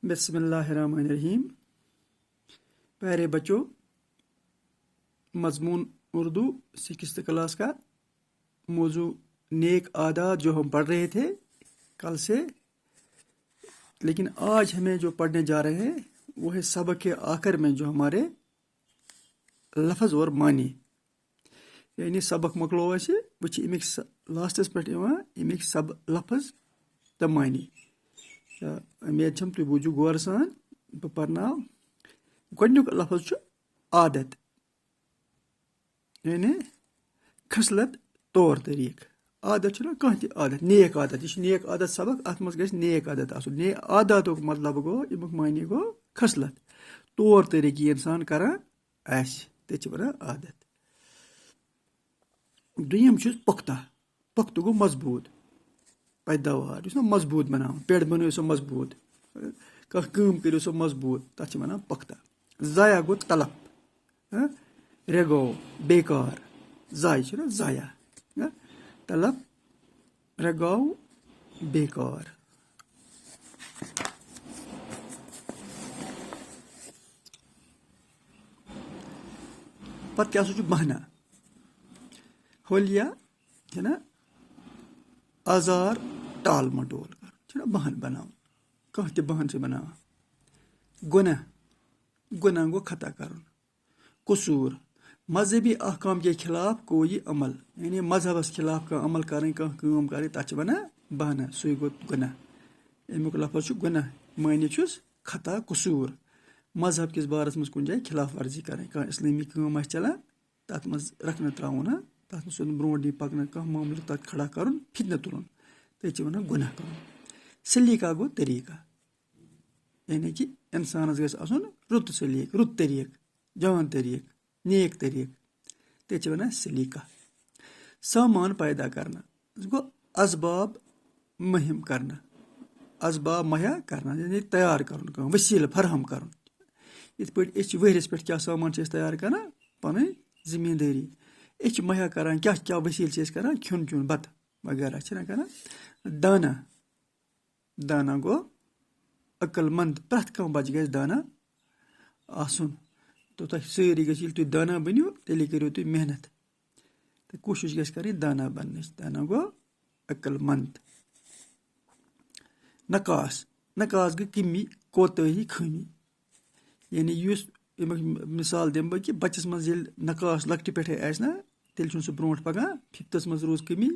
बिस्मिल्लाहिर्रहमानिर्रहीम। प्यारे बच्चों, मजमून उर्दू 6th क्लास का मौजू नेक आदात जो हम पढ़ रहे थे कल से, लेकिन आज हमें जो पढ़ने जा रहे हैं वो है सबक के आखिर में जो हमारे लफ्ज़ और मानी, यानी सबक मकलो असे वो अमिक लास्टस पे अमिक सब लफ्ज़ तो मानी। उम्मीद छम तुम बूझू गौर सान बह पर्नाव। गोडनुक लफ्ज़ छु आदत, यानी खसलत तौर तरीक। आदत छु ना कह आदत, नेक आदत, यह नेक आदत सबक, अत मज गछ नेक आदत आसुन। ने आदतुक मतलब गो अमुक मानी गो खसलत तौर तरीक इंसान करान आसि, ते छ वनान आदत। दुयम छु पुख्ता, पुख्त गो मजबूत पैदावार, यह मजबूत बनावन, पेड़ बनो सो मजबूत, कह करो सो मजबूत, तथ वनान पुख्ता। ज़ाया गो तलफ, रेगो बेकार, ज़ाय छु ना ज़ाया, तलफ रेगाव बेकार। पत क्या छु बहना, होलिया है ना आजार टाल मटोल कर बहन बनाओ, कह बहन से बनावा। गुनाह, गुनाह गो खता कर। कसूर, मजहबी अहकाम के खिलाफ कोई अमल, यानी मजहबस खिलाफ कह अमल करें, कह काम करें, तथ वनान बहना, सु गो गुनाह। अमुक लफ्ज़ गुनाह मानी छुस खता कसूर, मजहब किस बारस मज कुन जाए खिलाफ वर्जी करें, कह इस्लामी काम चलान तथ मज रखना त्राउन, तथ मज ब्रोट नी पकन, कह मामल तथ खड़ा कर फितन तुलन, ते वनान गुनाह कर। सलीका गो तरीका, यानी कि इंसानस गछ आसुन रुत सलीक, रुत तरीक, जान तरीक, नेक तरीक, ते वनान सलीका। सामान पैदा करना गो असबाब मुहिम करना, असबाब मुहैया करना, यानी तैयार कर, वसील फरहम कर। इत पे वहरस पे क्या सामान तैयार कर, पन जिम्मेदारी मुहैया कर, क्या क्या वसील कर, खुन चुन बत वगैरह कर। दाना, दाना गो अक्लमंद, प्रथ कह बच गए दाना आसुन, तो तुम सारी गई तुम दाना बनो तेल करो तुम मेहनत, तो कोशिश गई कर दाना बन, दाना गो अक्लमंद। नकास, नकास गई कमी कोताही खमी, यानी युस मिसाल दिम बह कि बच्चस मज नकास लकटि पे आसना तेल सह ब्रोट पकान, फिफ्थस मज रोज कमी,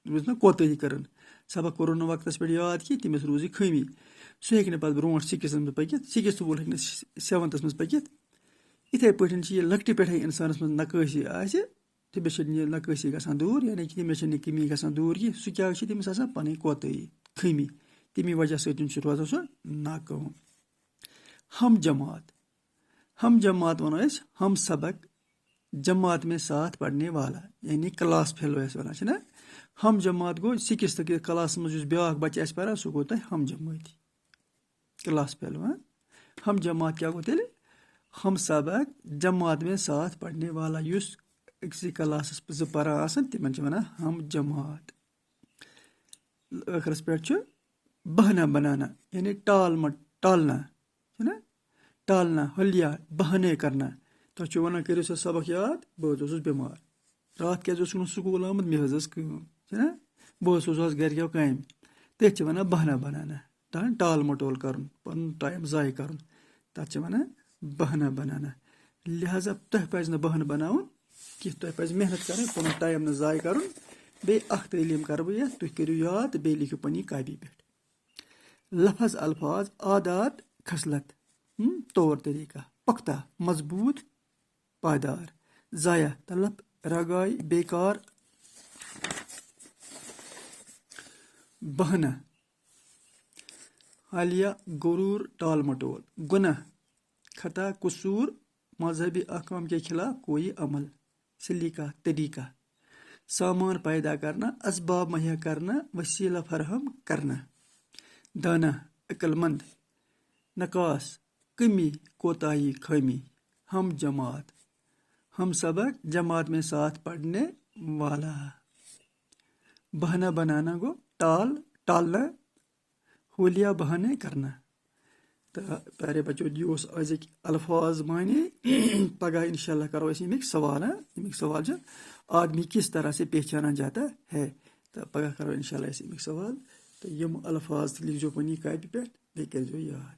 रोज ना कोताही कर, सबक कोर ना वक्तस पे याद कि तमिस रोज खमी, सह हेक पे ब्रोट 6th मज पकित, 6th वोल हेक 7th मज पकित। इथे पे यह लकटि पे इंसानस मज नकाशी आसि, तमिस नकाशी गसान दूर, यानी कि तमिस कमी गसान दूर कि सह क्या तमिस आसान पन कोताही खमी, तमी वजह सह रोजान सह नाकाम। हम जमात, हम जमात वनो हम सबक, जमात में साथ पढ़ने वाला, यानी क्लास फेलो वन ना। हम जमात गो 6th क्लास मज ब्याक बच्चे पान सह गो तह हम जमाती, क्लास फेलो। हम जमात क्या गो तेल, हम सबक जमात में साथ पढ़ने वाला, युस अक्सी क्लास ज पान तिमन वनान हम जमात। आखिरस पे बहना बनाना, यानी टालना है ना, टालना, हलिया बहाने करना। तो वनान करो सा सबक याद, बह बीमार, रात क्या स्कूल आमुत, मे कम है ना, बह घर क्या कम, तथ वनान बहना बनाना, टाल मटोल कर, पन टाइम ज़ाय कर, तथ वनान बहना बनाना। लिहाजा तुह पज न बहन बनावन कि तुह पज मेहनत कर, पन टाइम न ज़ाय कर। बे तालीम कर बह यह, तुह करो याद, बे लिखो पनी कापी पे। लफ्ज़ अल्फाज, आदात खसलत तौर तरीका, पुख्ता मजबूत पायदार, ज़ाया तलफ रगाई बेकार, बहना हालिया गुरूर टाल मटोल, गुनाह खता कसूर, मजहबी अहकाम के खिलाफ कोई अमल, सलीका तरीका। सामान पैदा करना, असबाब मुहैया करना, वसीला फरहम करना। दाना अक्लमंद, नकास कमी कोताही खमी। हम जमात, हम सबक जमात में साथ पढ़ने वाला। बहाना बनाना गो टाल, टालना, होलिया बहाने करना। तो प्यारे बच्चों ये अजिक अल्फाज माने पगह इंशाल्लाह करो अमिक सवाल अमिक सवाल आदमी किस तरह से पहचाना जाता है। तो पगह करो इंशाल्लाह अमिक सवाल। तो यम अल्फाज लिखो पनी कापी पे कर याद।